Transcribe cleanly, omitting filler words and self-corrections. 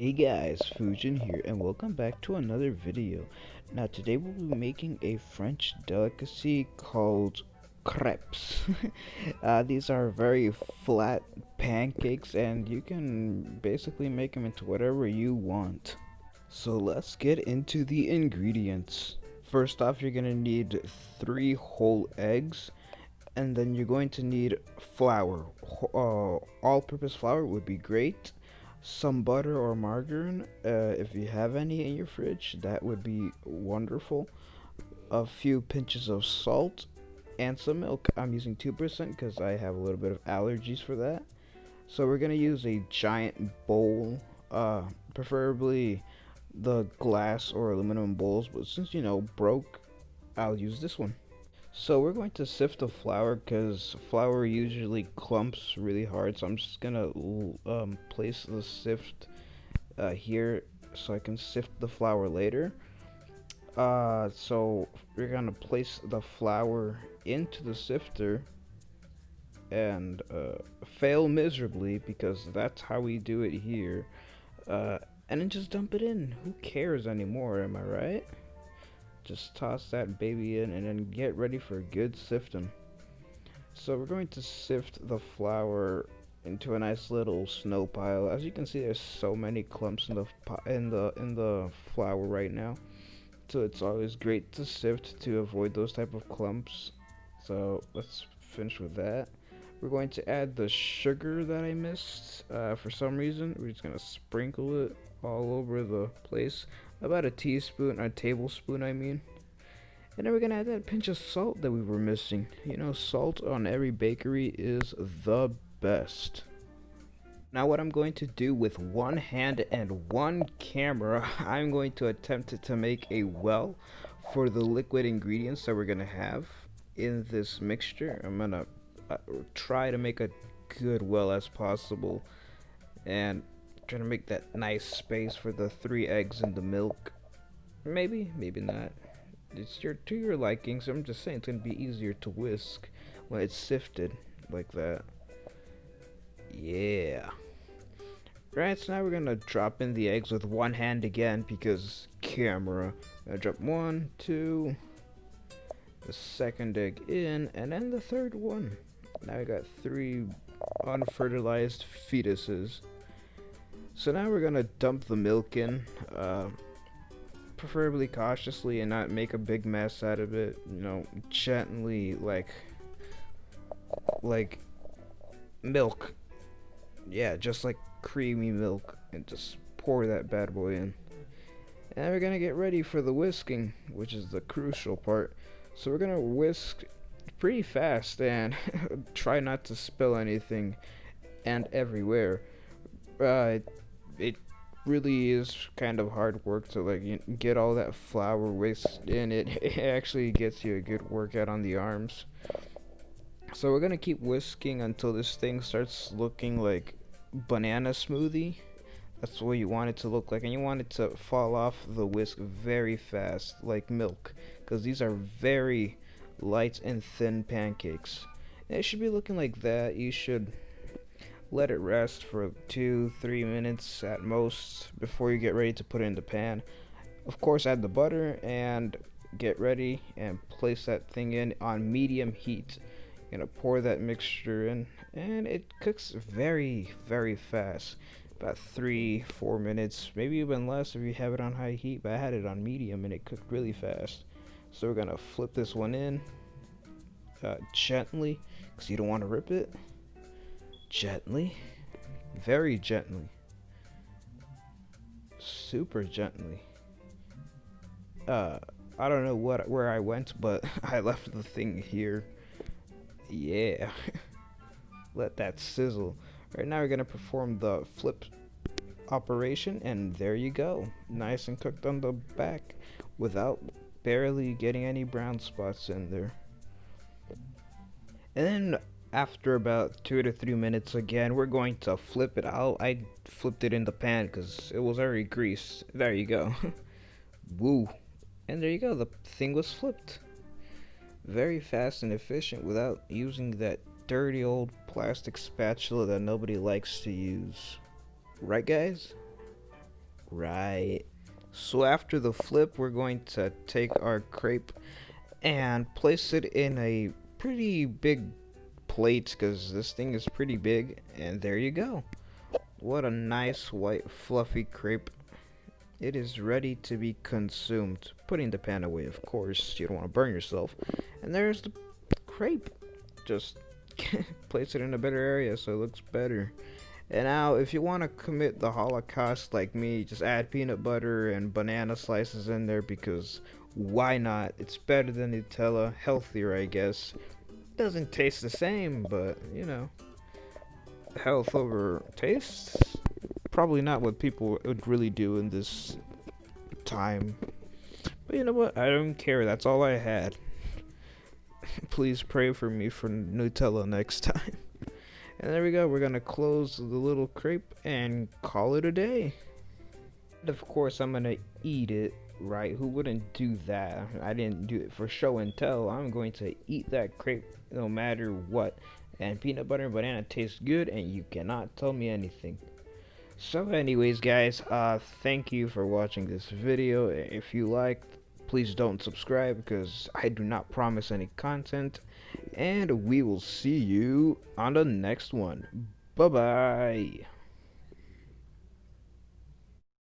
Hey guys, Fujin here, and welcome back to another video. Now today we'll be making a French delicacy called crepes. These are very flat pancakes, and you can basically make them into whatever you want. So let's get into the ingredients. First off, you're gonna need 3 whole eggs, and then you're going to need flour. All-purpose flour would be great. Some butter or margarine, if you have any in your fridge, that would be wonderful. A few pinches of salt and some milk. I'm using 2% because I have a little bit of allergies for that. So we're gonna use a giant bowl, preferably the glass or aluminum bowls, but since broke, I'll use this one. So we're going to sift the flour because flour usually clumps really hard. So I'm just gonna place the sift here so I can sift the flour later. So we're gonna place the flour into the sifter and fail miserably because that's how we do it here. And then just dump it in. Who cares anymore? Am I right? Just toss that baby in and then get ready for a good sifting. So we're going to sift the flour into a nice little snow pile. As you can see, there's so many clumps in the flour right now. So it's always great to sift to avoid those type of clumps. So let's finish with that. We're going to add the sugar that I missed for some reason. We're just gonna sprinkle it all over the place. About a tablespoon, I mean. And then we're gonna add that pinch of salt that we were missing. You know, salt on every bakery is the best. Now what I'm going to do with one hand and one camera, I'm going to attempt to make a well for the liquid ingredients that we're gonna have in this mixture. I'm gonna try to make a good well as possible and trying to make that nice space for the 3 eggs and the milk. Maybe not. It's to your liking, so I'm just saying it's gonna be easier to whisk when it's sifted like that. Yeah. Right, so now we're gonna drop in the eggs with one hand again because camera. Gonna drop 1, 2, the second egg in, and then the third one. Now we got 3 unfertilized fetuses. So now we're gonna dump the milk in, preferably cautiously and not make a big mess out of it. You know, gently, like milk. Yeah, just like creamy milk, and just pour that bad boy in. And we're gonna get ready for the whisking, which is the crucial part. So we're gonna whisk pretty fast and try not to spill anything and everywhere. It really is kind of hard work to get all that flour whisked in. It actually gets you a good workout on the arms. So we're gonna keep whisking until this thing starts looking like banana smoothie. That's what you want it to look like, and you want it to fall off the whisk very fast, like milk, because these are very light and thin pancakes. And it should be looking like that. You should let it rest for 2-3 minutes at most before you get ready to put it in the pan. Of course, add the butter and get ready and place that thing in on medium heat. You're gonna pour that mixture in, and it cooks very fast, about 3-4 minutes, maybe even less if you have it on high heat, but I had it on medium and it cooked really fast. So we're gonna flip this one in gently because you don't want to rip it. Gently, very gently, super gently. I don't know where I went, but I left the thing here. Yeah. Let that sizzle. Right now we're gonna perform the flip operation, and there you go, nice and cooked on the back without barely getting any brown spots in there. And then after about 2 to 3 minutes again, we're going to flip it out. I flipped it in the pan because it was already greased. There you go. Woo. And there you go, the thing was flipped. Very fast and efficient without using that dirty old plastic spatula that nobody likes to use. Right, guys? Right. So after the flip, we're going to take our crepe and place it in a pretty big plate because this thing is pretty big. And there you go. What a nice white fluffy crepe. It is ready to be consumed. Putting the pan away, of course. You don't want to burn yourself. And there's the crepe. Just place it in a better area so it looks better. And now, if you want to commit the Holocaust like me, just add peanut butter and banana slices in there because why not? It's better than Nutella, healthier, I guess. Doesn't taste the same, but you know, health over taste? Probably not what people would really do in this time. But you know what? I don't care. That's all I had. Please pray for me for Nutella next time. And there we go. We're gonna close the little crepe and call it a day. And of course, I'm gonna eat it, right? Who wouldn't do that? I didn't do it for show and tell. I'm going to eat that crepe no matter what. And peanut butter and banana taste good, and you cannot tell me anything. So anyways, guys, thank you for watching this video. If you liked, please don't subscribe because I do not promise any content. And we will see you on the next one. Bye bye.